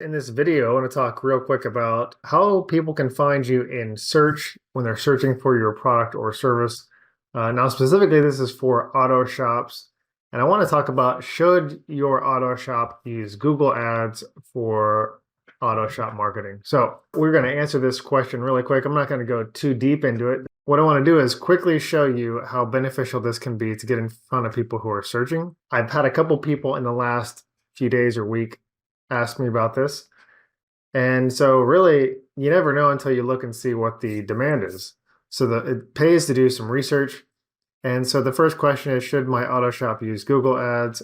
In this video, I want to talk real quick about how people can find you in search when they're searching for your product or service. Now, specifically, this is for auto shops. And I want to talk about, should your auto shop use Google Ads for auto shop marketing? So we're going to answer this question really quick. I'm not going to go too deep into it. What I want to do is quickly show you how beneficial this can be to get in front of people who are searching. I've had a couple people in the last few days or week asked me about this. And so really, you never know until you look and see what the demand is. So it pays to do some research. And so the first question is, should my auto shop use Google Ads?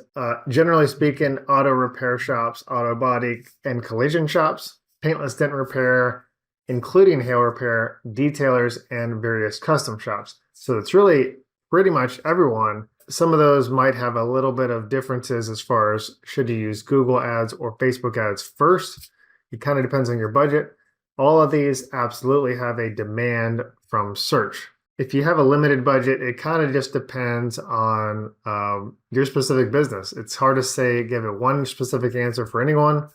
Generally speaking, auto repair shops, auto body and collision shops, paintless dent repair, including hail repair, detailers, and various custom shops. So it's really pretty much everyone. Some of those might have a little bit of differences as far as should you use Google Ads or Facebook Ads first. It kind of depends on your budget. All of these absolutely have a demand from search. If you have a limited budget, it kind of just depends on your specific business. It's hard to say, give it one specific answer for anyone.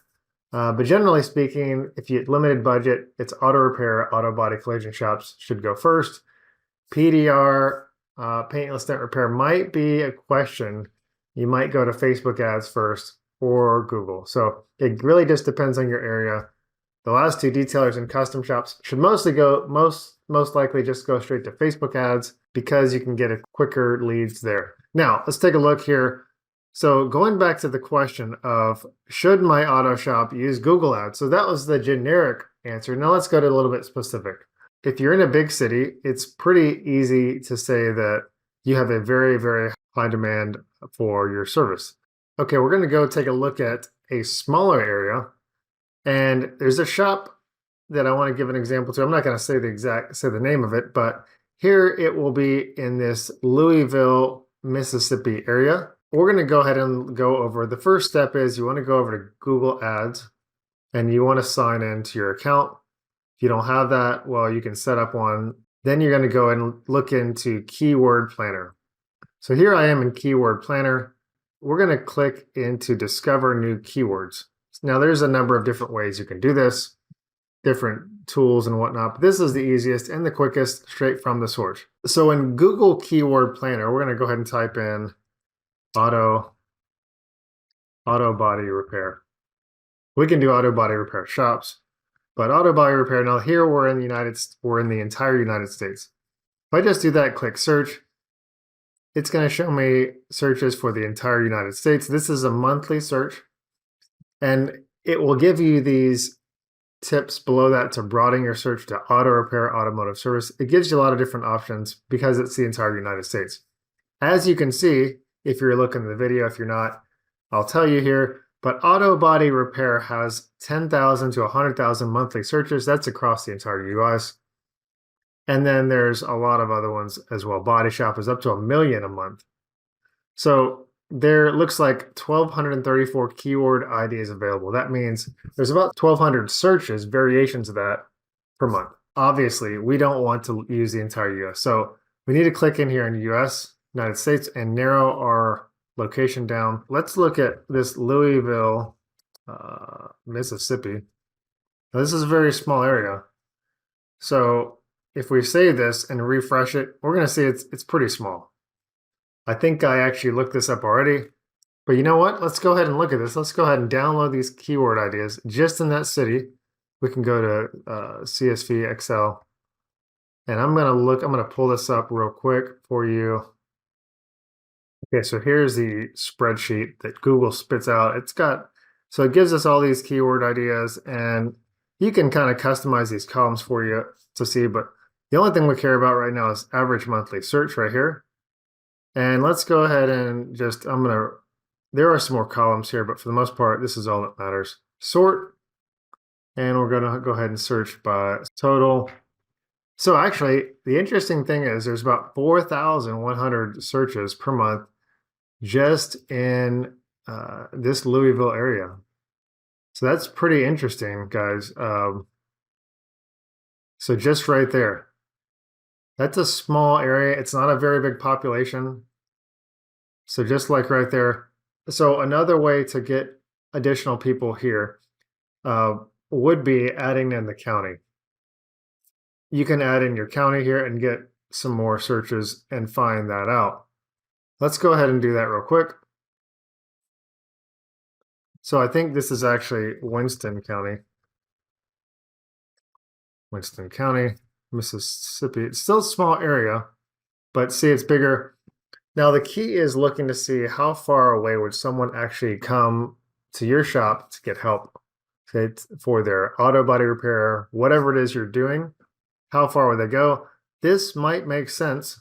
But generally speaking, if you have limited budget, it's auto repair, auto body collision shops should go first. PDR, paintless dent repair might be a question. You might go to Facebook ads first or Google. So it really just depends on your area. The last two, detailers and custom shops, should mostly go, most likely just go straight to Facebook ads because you can get a quicker leads there. Now, let's take a look here. So going back to the question of, should my auto shop use Google Ads? So that was the generic answer. Now let's go to a little bit specific. If you're in a big city, it's pretty easy to say that you have a very, very high demand for your service. Okay, we're going to go take a look at a smaller area. And there's a shop that I want to give an example to. I'm not going to say the name of it, but here it will be in this Louisville, Mississippi area. We're going to go ahead and go over. The first step is you want to go over to Google Ads and you want to sign into your account. If you don't have that, well, you can set up one. Then you're going to go and look into Keyword Planner. So here I am in Keyword Planner. We're going to click into Discover New Keywords. Now there's a number of different ways you can do this, different tools and whatnot, but this is the easiest and the quickest, straight from the source. So in Google Keyword Planner, we're going to go ahead and type in auto body repair. We can do auto body repair shops, but auto body repair, now here we're in the entire United States. If I just do that, click search, it's going to show me searches for the entire United States. This is a monthly search, and it will give you these tips below that to broaden your search to auto repair, automotive service. It gives you a lot of different options because it's the entire United States. As you can see, if you're looking at the video, if you're not, I'll tell you here, but auto body repair has 10,000 to 100,000 monthly searches. That's across the entire US. And then there's a lot of other ones as well. Body shop is up to 1 million a month. So there looks like 1,234 keyword IDs available. That means there's about 1,200 searches, variations of that per month. Obviously, we don't want to use the entire US. So we need to click in here in the US, United States, and narrow our location down. Let's look at this Louisville, Mississippi. Now, this is a very small area. So if we save this and refresh it, we're going to see it's pretty small. I think I actually looked this up already, but you know what? Let's go ahead and look at this. Let's go ahead and download these keyword ideas just in that city. We can go to CSV Excel, and I'm going to pull this up real quick for you. Okay, so here's the spreadsheet that Google spits out. So it gives us all these keyword ideas, and you can kind of customize these columns for you to see, but the only thing we care about right now is average monthly search right here. And let's go ahead and just, there are some more columns here, but for the most part, this is all that matters. Sort, and we're going to go ahead and search by total. So actually, the interesting thing is there's about 4,100 searches per month just in this Louisville area. So that's pretty interesting, guys. So just right there. That's a small area. It's not a very big population. So just like right there. So another way to get additional people here would be adding in the county. You can add in your county here and get some more searches and find that out. Let's go ahead and do that real quick. So I think this is actually Winston County. Winston County, Mississippi. It's still a small area, but see, it's bigger. Now, the key is looking to see how far away would someone actually come to your shop to get help, okay, for their auto body repair, whatever it is you're doing. How far would they go? This might make sense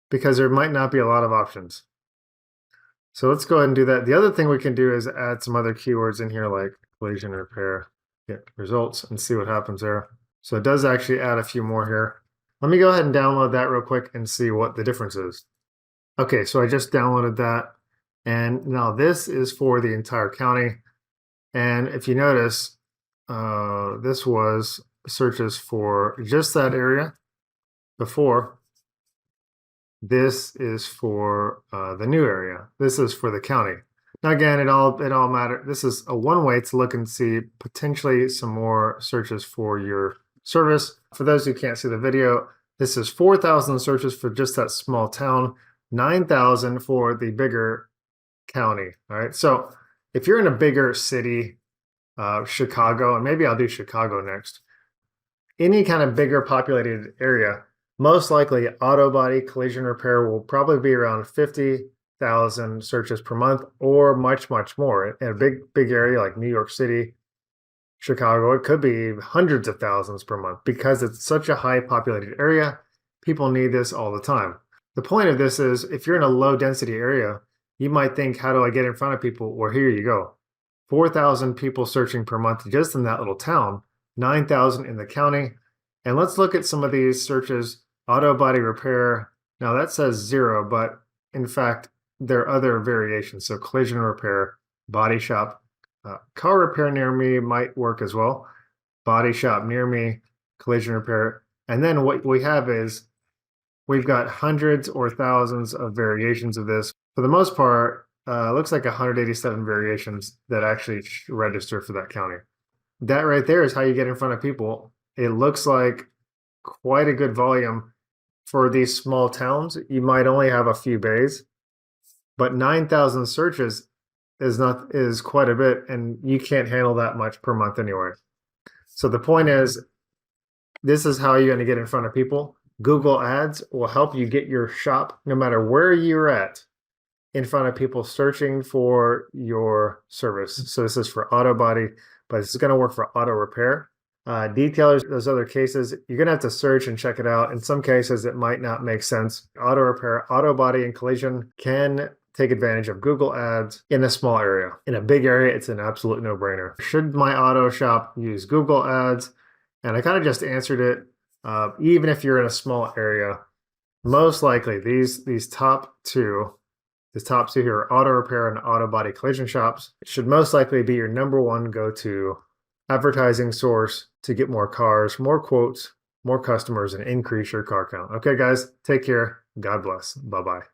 because there might not be a lot of options. So let's go ahead and do that. The other thing we can do is add some other keywords in here like collision repair, get results, and see what happens there. So it does actually add a few more here. Let me go ahead and download that real quick and see what the difference is. Okay, so I just downloaded that. And now this is for the entire county. And if you notice, this was searches for just that area before. This is for the new area. This is for the county. Now again, it all matters. This is a one way to look and see potentially some more searches for your service. For those who can't see the video, this is 4,000 searches for just that small town, 9,000 for the bigger county. All right. So if you're in a bigger city, Chicago, and maybe I'll do Chicago next, any kind of bigger populated area, most likely auto body collision repair will probably be around 50,000 searches per month or much, much more. In a big area like New York City, Chicago, it could be hundreds of thousands per month because it's such a high populated area. People need this all the time. The point of this is if you're in a low density area, you might think, how do I get in front of people? Well, here you go. 4,000 people searching per month just in that little town, 9,000 in the county. And let's look at some of these searches. Auto body repair. Now that says 0, but in fact, there are other variations. So collision repair, body shop, car repair near me might work as well. Body shop near me, collision repair. And then what we have is we've got hundreds or thousands of variations of this. For the most part, looks like 187 variations that actually register for that county. That right there is how you get in front of people. It looks like quite a good volume. For these small towns, you might only have a few bays, but 9,000 searches is quite a bit, and you can't handle that much per month anyway. So the point is, this is how you're going to get in front of people. Google Ads will help you get your shop, no matter where you're at, in front of people searching for your service. So this is for auto body, but this is going to work for auto repair. Detailers, those other cases, you're going to have to search and check it out. In some cases, it might not make sense. Auto repair, auto body, and collision can take advantage of Google Ads in a small area. In a big area, it's an absolute no-brainer. Should my auto shop use Google Ads? And I kind of just answered it. Even if you're in a small area, most likely these top two here, auto repair and auto body collision shops, should most likely be your number one go-to advertising source to get more cars, more quotes, more customers, and increase your car count. Okay, guys, take care. God bless. Bye-bye.